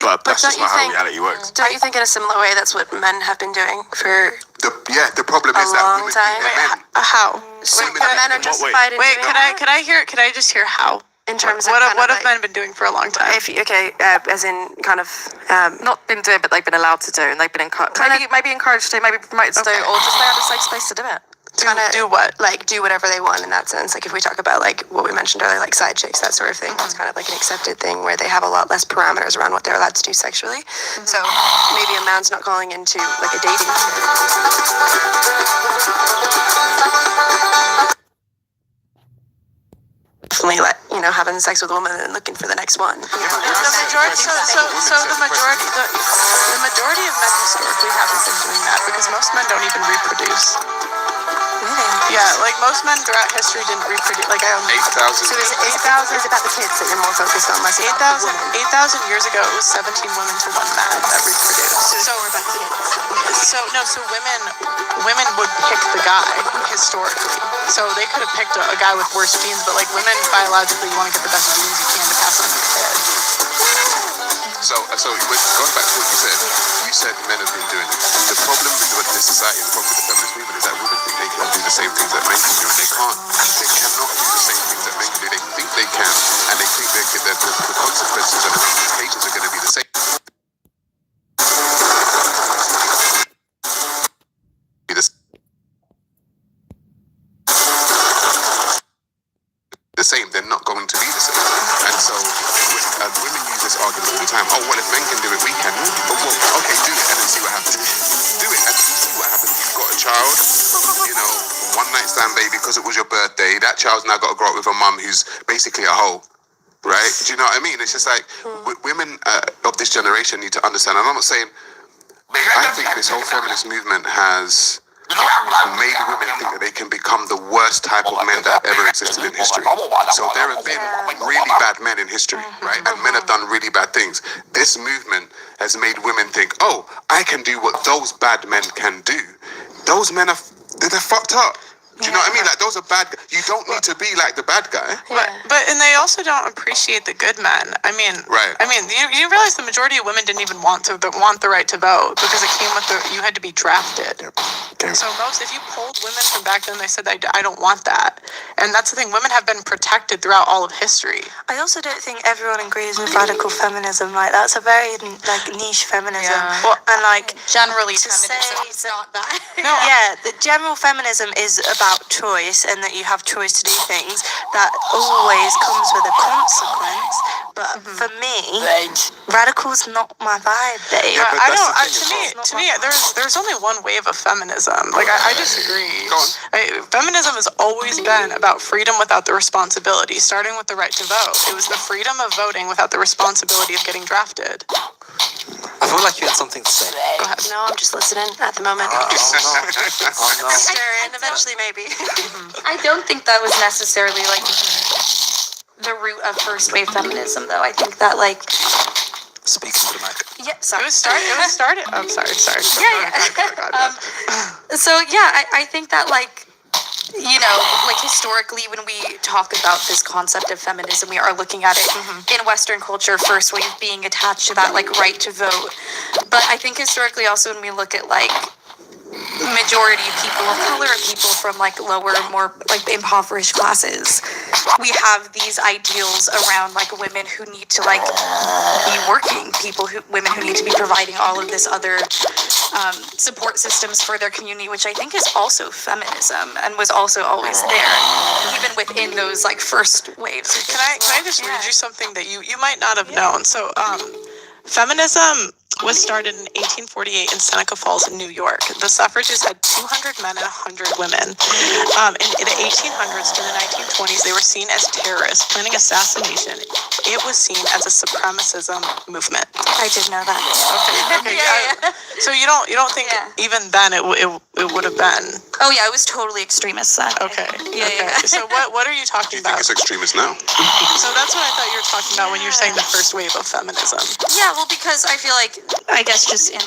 But that's don't just you not how think- reality works. Don't you think in a similar way that's what men have been doing for The problem is that long women time? think they're men. How? So Women that have- men are in what way? justified in Wait, doing that? could I just hear how? In terms of What kind of have like, men been doing for a long time? as in kind of Not been doing, but they've been allowed to do, and they've been encouraged, maybe encouraged to, maybe promoted to do, or just they had a safe space to do it. kind of do what? like do whatever they want in that sense. Like if we talk about like what we mentioned earlier, like side chicks, that sort of thing, it's kind of like an accepted thing where they have a lot less parameters around what they're allowed to do sexually. So maybe a man's not calling into like a dating. Definitely having sex with a woman and looking for the next one. The majority of men historically haven't been doing that because most men don't even reproduce. Really? Yeah, like most men throughout history didn't reproduce. Like 8,000. So is it 8,000? Is it about the kids that you're more focused on? Less about the women? 8,000 years ago, it was 17 women to 1 man that reproduced. So we're about the kids. So women would pick the guy historically. So they could have picked a guy with worse genes, but like women biologically, you want to get the best genes you can to pass on your kid. So going back to what you said men have been doing it. The problem with this society, the problem with the feminist movement is that women think they can do the same things that men can do, and they can't. They cannot do the same things that men can do. They think they can, and they think the consequences and the ramifications are going to be the same. The same, they're not going to be the same. And so women use this argument all the time. Oh, well, if men can do it, we can. But well, okay, do it and then see what happens. Do it and see what happens. You've got a child, one night stand baby because it was your birthday. That child's now got to grow up with a mum who's basically a hoe. Right? Do you know what I mean? It's just like women of this generation need to understand. And I'm not saying, I think this whole feminist movement has made women think that they can become the worst type of men that ever existed in history. So there have been really bad men in history, right? And men have done really bad things. This movement has made women think, oh, I can do what those bad men can do. Those men they're fucked up. Do you know what I mean? Like, those are bad. You don't need to be like the bad guy. But they also don't appreciate the good men. Right. You realize the majority of women didn't even want the right to vote because it came with you had to be drafted. So if you polled women from back then, they said I don't want that. And that's the thing. Women have been protected throughout all of history. I also don't think everyone agrees with radical feminism. Like that's a very niche feminism. Yeah. Well, and Generally, to feminism say is not that. No, the general feminism is about choice and that you have choice to do things. That always comes with a consequence. But for me, radical's not my vibe, babe. Yeah, but I that's don't. the thing To me, there's only one wave of feminism. Like I disagree. Go on. Feminism has always been about freedom without the responsibility, starting with the right to vote. It was the freedom of voting without the responsibility of getting drafted. I feel like you had something to say. Go ahead. No, I'm just listening at the moment. Oh no. Staring, eventually maybe. I don't think that was necessarily like the root of first wave feminism, though. I think that Speak into the mic. yeah, sorry. It was started. I'm sorry. Yeah. So yeah, I think that historically when we talk about this concept of feminism, we are looking at it in Western culture, first wave being attached to that right to vote. But I think historically also when we look at majority of people of color, people from lower, more impoverished classes, we have these ideals around women who need to be working, women who need to be providing all of this other support systems for their community, which I think is also feminism and was also always there, even within those first waves. Can I just read you something that you might not have known? So feminism was started in 1848 in Seneca Falls, New York. The suffragists had 200 men and 100 women. In the 1800s to the 1920s, they were seen as terrorists planning assassination. It was seen as a supremacism movement. I did know that. Okay. Yeah. So you don't think even then it would have been? Oh yeah, it was totally extremist then. Okay. Yeah. So what are you talking I think about? it's extremist now. So that's what I thought you were talking about when you were saying the first wave of feminism. Yeah, well, because I feel I guess just in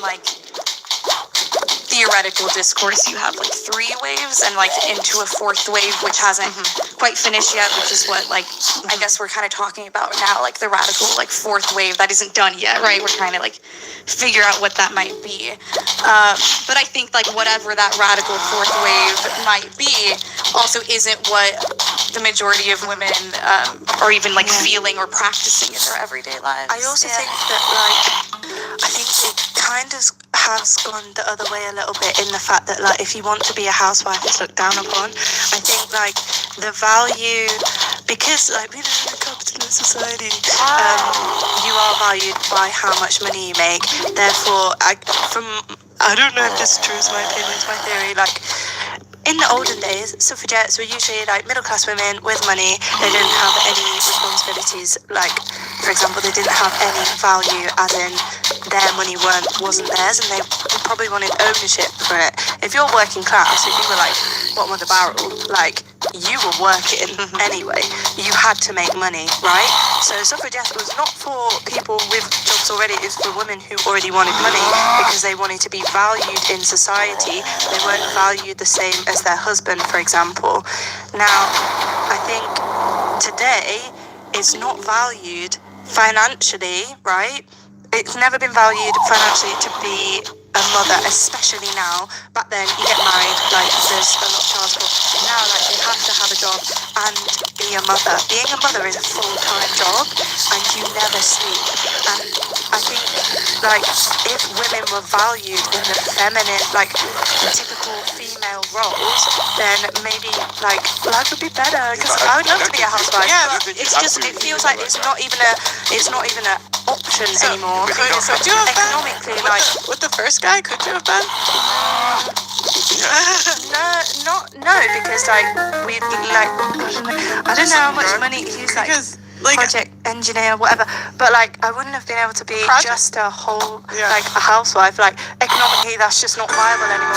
the theoretical discourse, you have like 3 waves and like into a 4th wave, which hasn't quite finished yet, which is what like I guess we're kind of talking about now, like the radical like 4th wave that isn't done yet, right? We're trying to like figure out what that might be. But I think like whatever that radical 4th wave might be also isn't what the majority of women are even like feeling or practicing in their everyday lives. I also think that like I think it kind of has gone the other way a little bit in the fact that like if you want to be a housewife it's looked down upon. I think like the value, because like we live in a capitalist society, you are valued by how much money you make. Therefore, I don't know if this is true, it's my opinion, it's my theory, like in the olden days, suffragettes were usually like middle class women with money. They didn't have any responsibilities. Like, for example, they didn't have any value, as in their money wasn't theirs, and they probably wanted ownership for it. If you're working class, if you were like bottom of the barrel, like you were working anyway. You had to make money, right? So suffragettes was not for people with jobs already. It was for women who already wanted money because they wanted to be valued in society. They weren't valued the same as their husband, for example. Now, I think today it's not valued financially, right? It's never been valued financially to be a mother, especially now. Back then, you get married, like there's a lot of child support. Now, like you have to have a job and be a mother. Being a mother is a full-time job, and you never sleep. And I think, like, if women were valued in the feminine, like typical female roles, then maybe like life would be better. Because I would love to be a housewife. Yeah, but it's just it feels like it's not even a option anymore. So could you have been Economically, like. with the first guy? Could you have been? No, because like we like I don't know how much money he's like project engineer, whatever. But like I wouldn't have been able to be just a whole like a housewife. Like economically, that's just not viable anymore.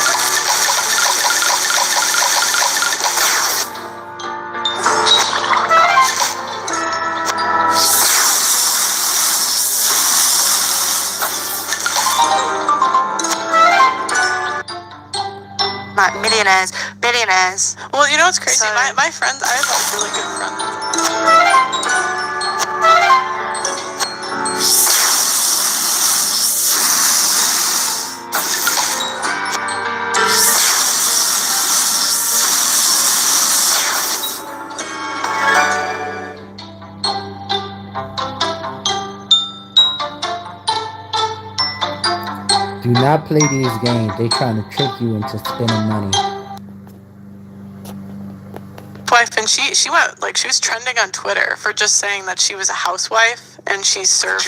Like millionaires, billionaires. Well, you know what's crazy? So- My friends, I have a really good friend. Do not play these games. They trying to trick you into spending money. Wife, and she went like she was trending on Twitter for just saying that she was a housewife and she served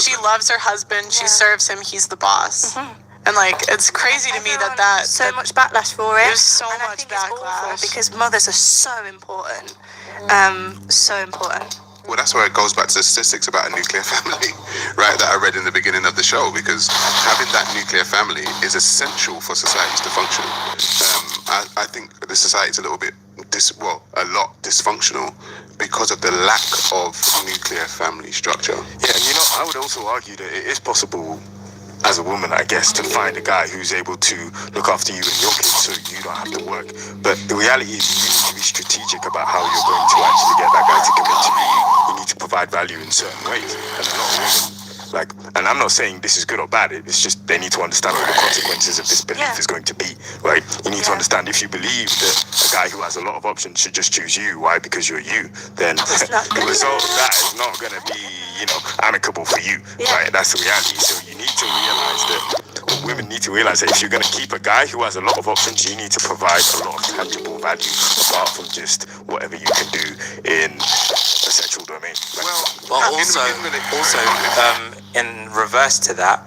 she loves her husband, she serves him, he's the boss. And like it's crazy to me that so much backlash for it. There's so and I much think it's awful backlash because mothers are so important. So important. Well, that's where it goes back to the statistics about a nuclear family, right, that I read in the beginning of the show, because having that nuclear family is essential for societies to function. I think the society's a little bit, a lot dysfunctional because of the lack of nuclear family structure. Yeah, and you know, I would also argue that it is possible as a woman, I guess, to find a guy who's able to look after you and your kids so you don't have to work. But the reality is you need to be strategic about how you're going to actually get that guy to commit to you. You need to provide value in certain ways. And a lot of women, and I'm not saying this is good or bad, it's just they need to understand what the consequences of this belief is going to be, right? You need to understand if you believe that a guy who has a lot of options should just choose you, why? Because you're you, then the result of that is not going to be, amicable for you, right? That's the reality. So you need to realize that women need to realize that if you're going to keep a guy who has a lot of options, you need to provide a lot of tangible value apart from just whatever you can do in a sexual domain. But also, in reverse to that,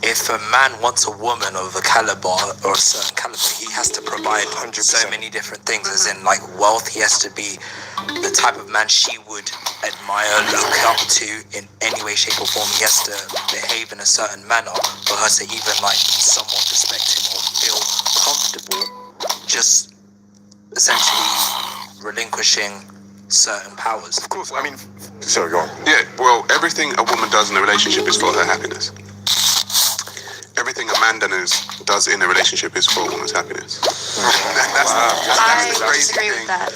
if a man wants a woman of a caliber or a certain caliber, he has to provide 100%. so many different things, as in like wealth. He has to be the type of man she would admire, look up to in any way, shape or form. He has to behave in a certain manner for her to even like somewhat respect him or feel comfortable, just essentially relinquishing certain powers. Of course, sorry, go on. Yeah, well, everything a woman does in a relationship is for her happiness. everything a man does in a relationship is for a woman's happiness. That's I the crazy disagree thing. with that.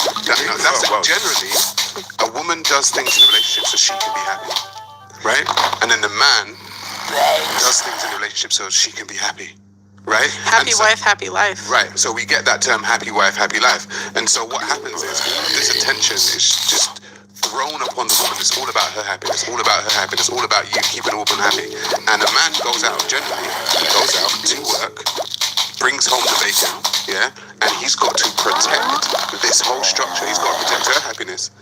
Generally, a woman does things in a relationship so she can be happy, right? And then the man does things in a relationship so she can be happy, right? Happy wife, happy life. Right. So we get that term happy wife, happy life. And so what happens is all of this attention is just thrown upon the woman. It's all about her happiness, all about her happiness, all about you keeping a woman happy. And a man goes out, generally, he goes out to work, brings home the bacon, yeah? And he's got to protect this whole structure. He's got to protect her happiness,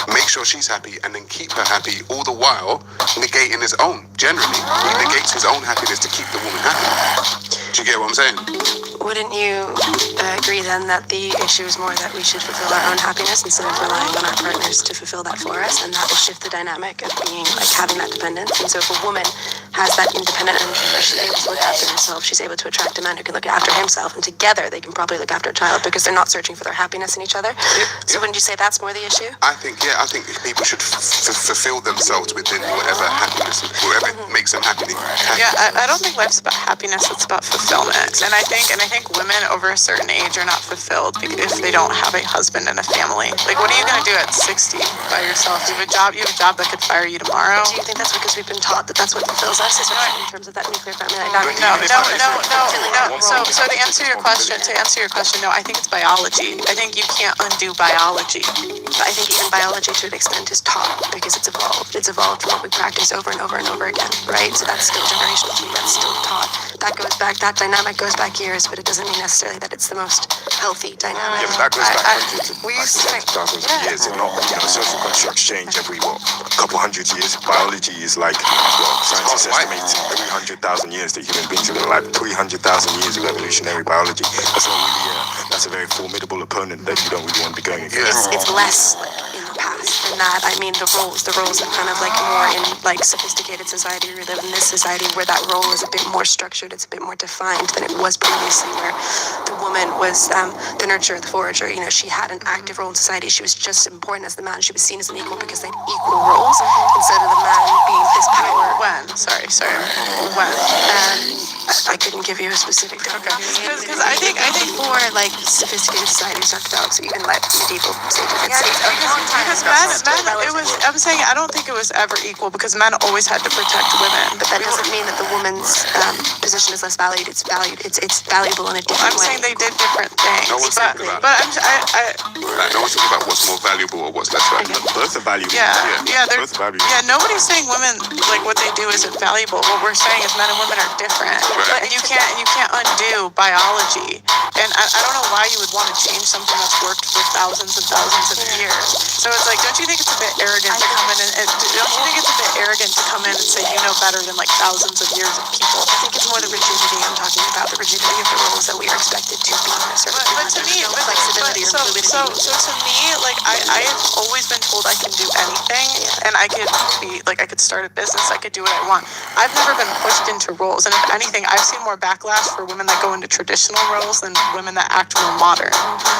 make sure she's happy, and then keep her happy, all the while negating his own. Generally, he negates his own happiness to keep the woman happy. Do you get what I'm saying? Wouldn't you agree then that the issue is more that we should fulfill our own happiness instead of relying on our partners to fulfill that for us, and that will shift the dynamic of being like having that dependence? And so if a woman has that independent energy where she's able to look after herself, she's able to attract a man who can look after himself, and together they can probably look after a child because they're not searching for their happiness in each other. So wouldn't you say that's more the issue? I think people should fulfill themselves within whatever happiness, whatever makes them happy. Yeah, I don't think life's about happiness, it's about fulfillment. And I think women over a certain age are not fulfilled if they don't have a husband and a family. Like, what are you gonna do at 60 by yourself? You have a job that could fire you tomorrow. Do you think that's because we've been taught that that's what fulfills us, is in terms of that nuclear family dynamic? No. So to answer your question, no, I think it's biology. I think you can't undo biology. But I think even biology to an extent is taught because it's evolved. It's evolved from what we practice over and over and over again, right? So that's still generational to me. That's still taught. That dynamic goes back years, but it doesn't mean necessarily that it's the most healthy dynamic. Yeah, but that goes back hundreds of thousands of years, and not, social constructs change every, couple hundred years. Biology is like, scientists estimate 300,000 years that human beings have been alive. 300,000 years of evolutionary biology. That's a very formidable opponent that you don't really want to be going against. It's less in the past than that. I mean, the roles are kind of like more in like sophisticated society. We live in this society where that role is a bit more structured, it's a bit more defined than it was previously, where the woman was the nurturer, the forager. She had an active role in society. She was just as important as the man. She was seen as an equal because they had equal roles instead of the man being this power. When? Sorry. When? I couldn't give you a specific time. Okay. Because I think more like sophisticated societies talked about, so even like medieval stages. Because men, I'm saying I don't think it was ever equal because men always had to protect women. But that doesn't mean that the woman's position is less valued. It's valued. It's valuable in a different way. I'm saying they did different things. No one's talking about. But no one's talking about what's more valuable or what's less valuable. Both are valuable. Both valuable. Yeah, nobody's saying women like what they do isn't valuable. What we're saying is men and women are different. Right. And you can't undo biology. And I don't know why you would want to change something that's worked for thousands and thousands of years. So it's like, don't you think it's a bit arrogant to come in and don't you think it's a bit arrogant to come in and say you know better than like thousands of years of people? I think it's more the rigidity I'm talking about, the rigidity of the roles that we are expected to be in a certain But to me, flexibility or fluidity. So to me, like I've always been told I can do anything, and I could start a business, I could do what I want. I've never been pushed into roles, and if anything, I've seen more backlash for women that go into traditional roles than women that act more modern.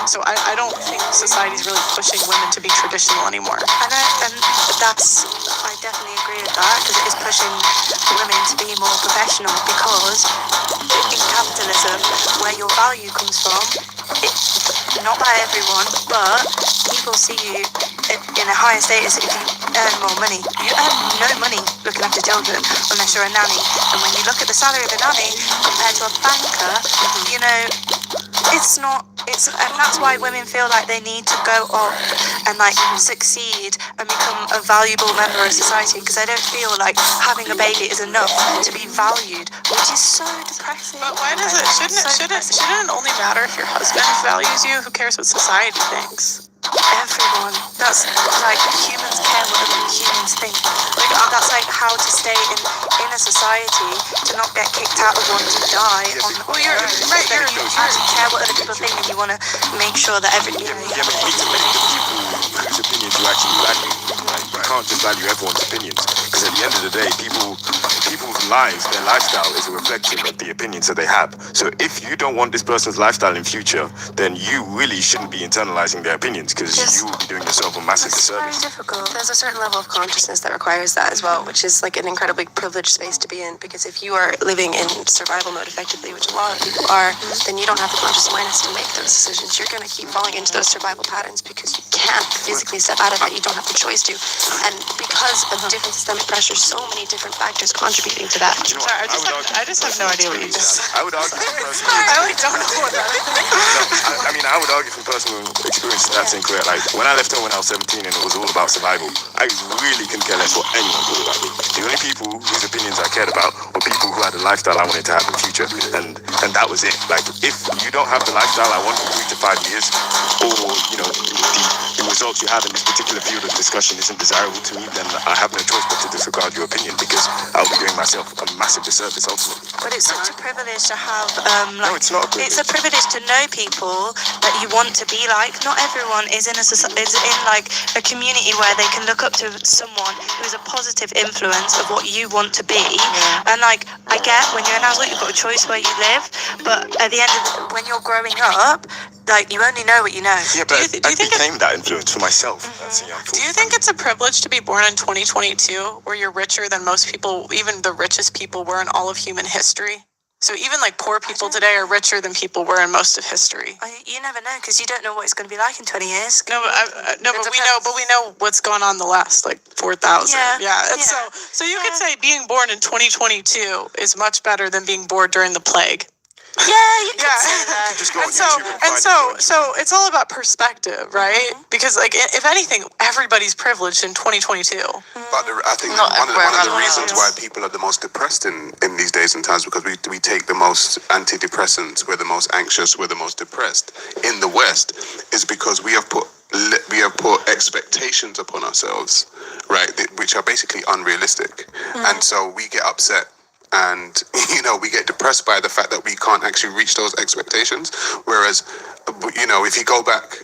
So I don't think society's really pushing women to be traditional anymore. And I definitely agree with that, because it is pushing women to be more professional, because in capitalism, where your value comes from, not by everyone, but people see you in a higher status if you earn more money. You earn no money looking after children unless you're a nanny. And when you look at the salary of a nanny compared to a banker, it's not. And that's why women feel like they need to go up and like succeed and become a valuable member of society, because they don't feel like having a baby is enough to be valued, which is so depressing. But why does it? Shouldn't it only matter if your husband values you? Who cares what society thinks? Everyone. That's like humans care what other humans think. Like that's like how to stay in a society, to not get kicked out of one, to die. You're right. You actually care what other people think, and you want to make sure that everything. But you need to listen to people whose opinions you actually value. You can't can't just value everyone's opinions, because at the end of the day, people's lives, their lifestyle is a reflection of the opinions that they have. So if you don't want this person's lifestyle in future, then you really shouldn't be internalizing their opinions, because you will be doing yourself a massive disservice. There's a certain level of consciousness that requires that as well, which is like an incredibly privileged space to be in, because if you are living in survival mode effectively, which a lot of people are, then you don't have the conscious awareness to make those decisions. You're going to keep falling into those survival patterns because you can't physically step out of that. You don't have the choice to. And because of different systemic pressures, so many different factors contributing to that. You know Sorry, what? I just have no idea what you just said. I would argue from personal I like don't know what that is. I mean, I would argue from personal experience that's incorrect. Like, when I left home when I was 17 and it was all about survival, I really couldn't care less what anyone thought about me. The only people whose opinions I cared about were people who had a lifestyle I wanted to have in the future. And that was it. Like, if you don't have the lifestyle I want in 3 to 5 years, or, you know, the results you have in this particular field of discussion isn't desirable to me, then I have no choice but to disregard your opinion, because I'll be doing myself a massive disservice ultimately. But it's such a privilege to have, No, it's not a privilege. It's a privilege to know people that you want to be like. Not everyone is in like a community where they can look up to someone who is a positive influence of what you want to be. And like, I get when you're an adult, you've got a choice where you live, but at the end of when you're growing up, like, you only know what you know. Yeah, but do you I think became that influence for myself. That's the Do you think it's a privilege to be born in 2022, where you're richer than most people, even the richest people were in all of human history? So even like poor people today are richer than people were in most of history. You never know, because you don't know what it's going to be like in 20 years. No, but we know what's gone on the last like 4,000. Yeah. And so you could say being born in 2022 is much better than being born during the plague. Yeah, you could say that. Just go on And YouTube so it's all about perspective, right? Because like if anything, everybody's privileged in 2022. But I think Not one of the everywhere reasons why people are the most depressed in these days and times, because we take the most antidepressants, we're the most anxious, we're the most depressed in the West, is because we have put expectations upon ourselves, right, which are basically unrealistic, and so we get upset. And, you know, we get depressed by the fact that we can't actually reach those expectations. Whereas, you know, if you go back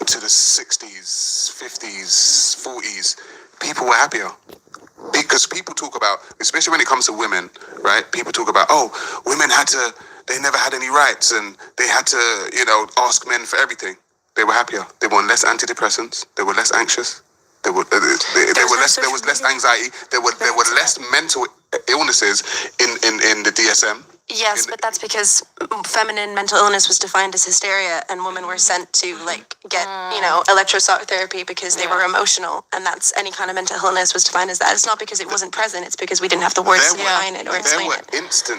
to the 60s, 50s, 40s, people were happier. Because people talk about, especially when it comes to women, right? People talk about, oh, women they never had any rights, and they had to, you know, ask men for everything. They were happier. They were on less antidepressants. They were less anxious. There was less anxiety. There were less mental illnesses in the DSM. Yes, but that's because feminine mental illness was defined as hysteria, and women were sent to like get, you know, electroshock therapy because they were emotional, and that's any kind of mental illness was defined as that. It's not because it wasn't present; it's because we didn't have the words to define it or explain it. There were instant